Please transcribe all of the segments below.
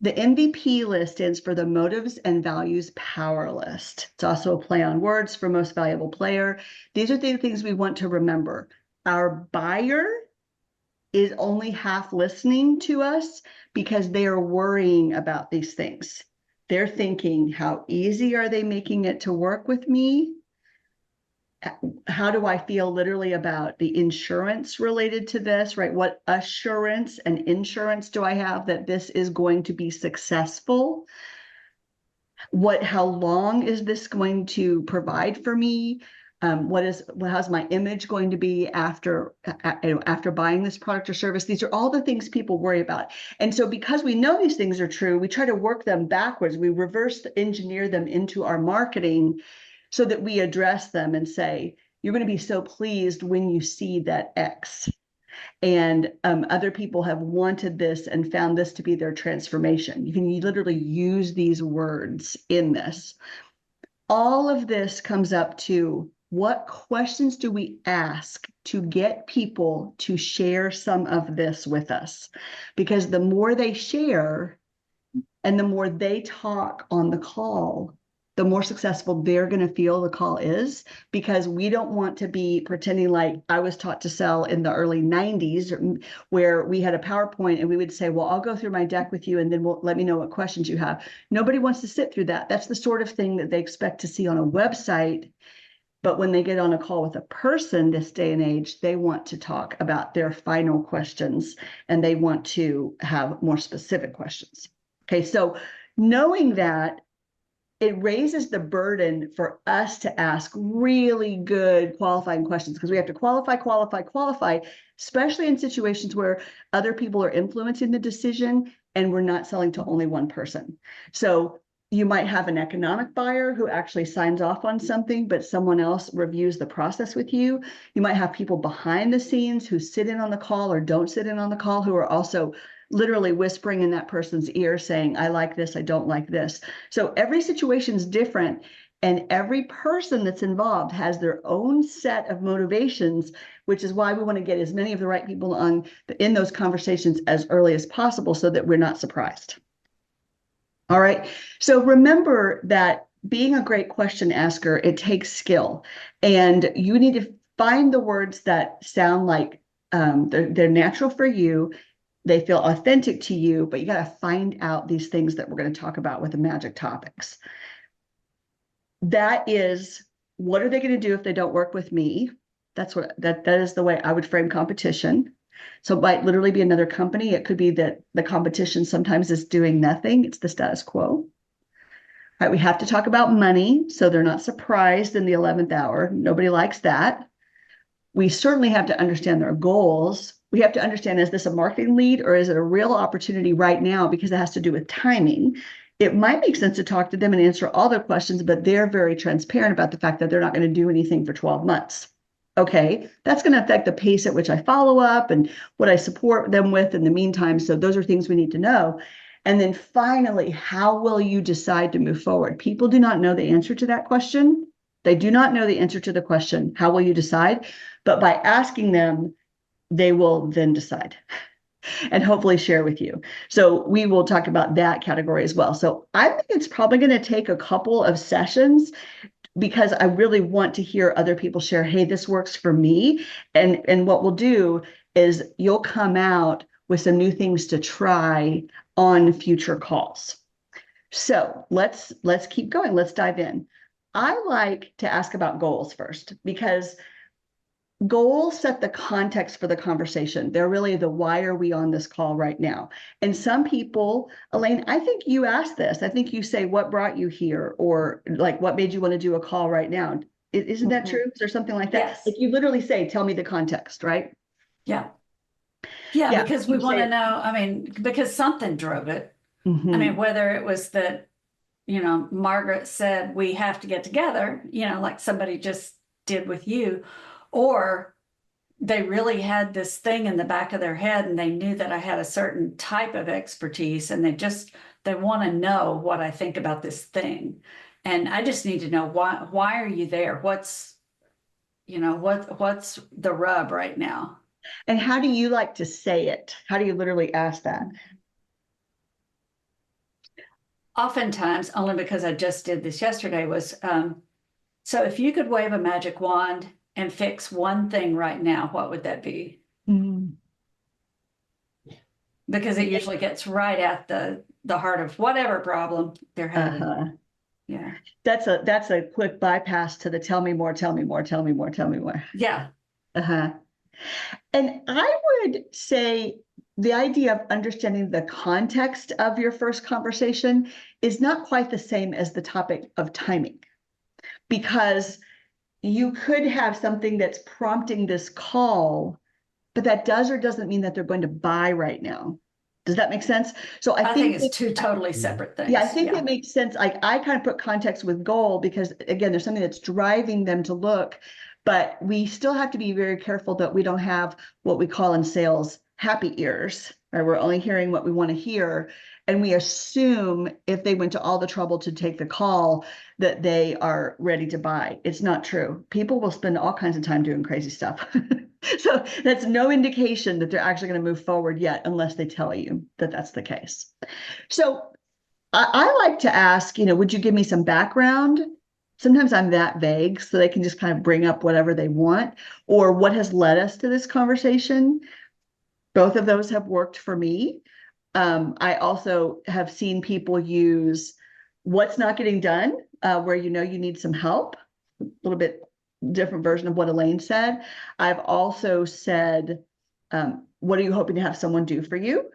The MVP list stands for the Motives and Values Power List. It's also a play on words for most valuable player. These are the things we want to remember. Our buyer is only half listening to us because they are worrying about these things. They're thinking, how easy are they making it to work with me? How do I feel literally about the insurance related to this, right? What assurance and insurance do I have that this is going to be successful? How long is this going to provide for me? How's my image going to be after buying this product or service? These are all the things people worry about. And so because we know these things are true, we try to work them backwards. We reverse engineer them into our marketing so that we address them and say, you're going to be so pleased when you see that X. And other people have wanted this and found this to be their transformation. You can literally use these words in this. All of this comes up to what questions do we ask to get people to share some of this with us? Because the more they share and the more they talk on the call, the more successful they're going to feel the call is, because we don't want to be pretending like I was taught to sell in the early 90s where we had a PowerPoint and we would say, well, I'll go through my deck with you and then let me know what questions you have. Nobody wants to sit through that. That's the sort of thing that they expect to see on a website. But when they get on a call with a person this day and age, they want to talk about their final questions and they want to have more specific questions. Okay, so knowing that, it raises the burden for us to ask really good qualifying questions, because we have to qualify, especially in situations where other people are influencing the decision and we're not selling to only one person. So you might have an economic buyer who actually signs off on something, but someone else reviews the process with you. You might have people behind the scenes who sit in on the call or don't sit in on the call, who are also literally whispering in that person's ear saying, I like this, I don't like this. So every situation is different. And every person that's involved has their own set of motivations, which is why we want to get as many of the right people in those conversations as early as possible so that we're not surprised. All right. So remember that being a great question asker, it takes skill. And you need to find the words that sound like they're natural for you. They feel authentic to you, but you got to find out these things that we're going to talk about with the magic topics. That is, what are they going to do if they don't work with me? That is the way I would frame competition. So it might literally be another company. It could be that the competition sometimes is doing nothing. It's the status quo. All right, we have to talk about money so they're not surprised in the 11th hour. Nobody likes that. We certainly have to understand their goals. We have to understand, is this a marketing lead or is it a real opportunity right now, because it has to do with timing. It might make sense to talk to them and answer all their questions, but they're very transparent about the fact that they're not going to do anything for 12 months. Okay, that's going to affect the pace at which I follow up and what I support them with in the meantime. So those are things we need to know. And then finally, how will you decide to move forward? People do not know the answer to that question. They do not know the answer to the question, how will you decide? But by asking them, they will then decide and hopefully share with you. So we will talk about that category as well. So I think it's probably going to take a couple of sessions, because I really want to hear other people share, hey, this works for me. And what we'll do is you'll come out with some new things to try on future calls. So let's keep going. Let's dive in. I like to ask about goals first, because goals set the context for the conversation. They're really the why are we on this call right now? And some people, Elaine, I think you asked this. I think you say, what brought you here? Or like, what made you want to do a call right now? Isn't that true? Is there something like that? Yes. If you literally say, tell me the context, right? Yeah. Yeah, Yeah. because we You want to say, know, I mean, because something drove it. I mean, mm-hmm. whether it was that, Margaret said we have to get together, like somebody just did with you, or they really had this thing in the back of their head and they knew that I had a certain type of expertise and they want to know what I think about this thing. And I just need to know why are you there? What's the rub right now? And how do you like to say it? How do you literally ask that? oftentimes, only because I just did this yesterday, was so if you could wave a magic wand and fix one thing right now, what would that be? Mm. Because it usually gets right at the heart of whatever problem they're having. Uh-huh. Yeah. That's a quick bypass to the tell me more, tell me more, tell me more, tell me more. Yeah. Uh-huh. And I would say the idea of understanding the context of your first conversation is not quite the same as the topic of timing, because you could have something that's prompting this call, but that does or doesn't mean that they're going to buy right now. Does that make sense? So I think it's two totally separate things. yeah, I think it makes sense. I kind of put context with goal because, again, there's something that's driving them to look, but we still have to be very careful that we don't have what we call in sales happy ears, or we're only hearing what we want to hear. And we assume if they went to all the trouble to take the call that they are ready to buy. It's not true. People will spend all kinds of time doing crazy stuff. So that's no indication that they're actually going to move forward yet, unless they tell you that that's the case. So I like to ask, would you give me some background? Sometimes I'm that vague, so they can just kind of bring up whatever they want, or what has led us to this conversation. Both of those have worked for me. I also have seen people use what's not getting done, where you need some help, a little bit different version of what Elaine said. I've also said, what are you hoping to have someone do for you?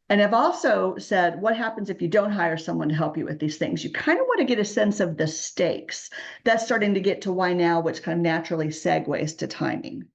And I've also said, what happens if you don't hire someone to help you with these things? You kind of want to get a sense of the stakes. That's starting to get to why now, which kind of naturally segues to timing.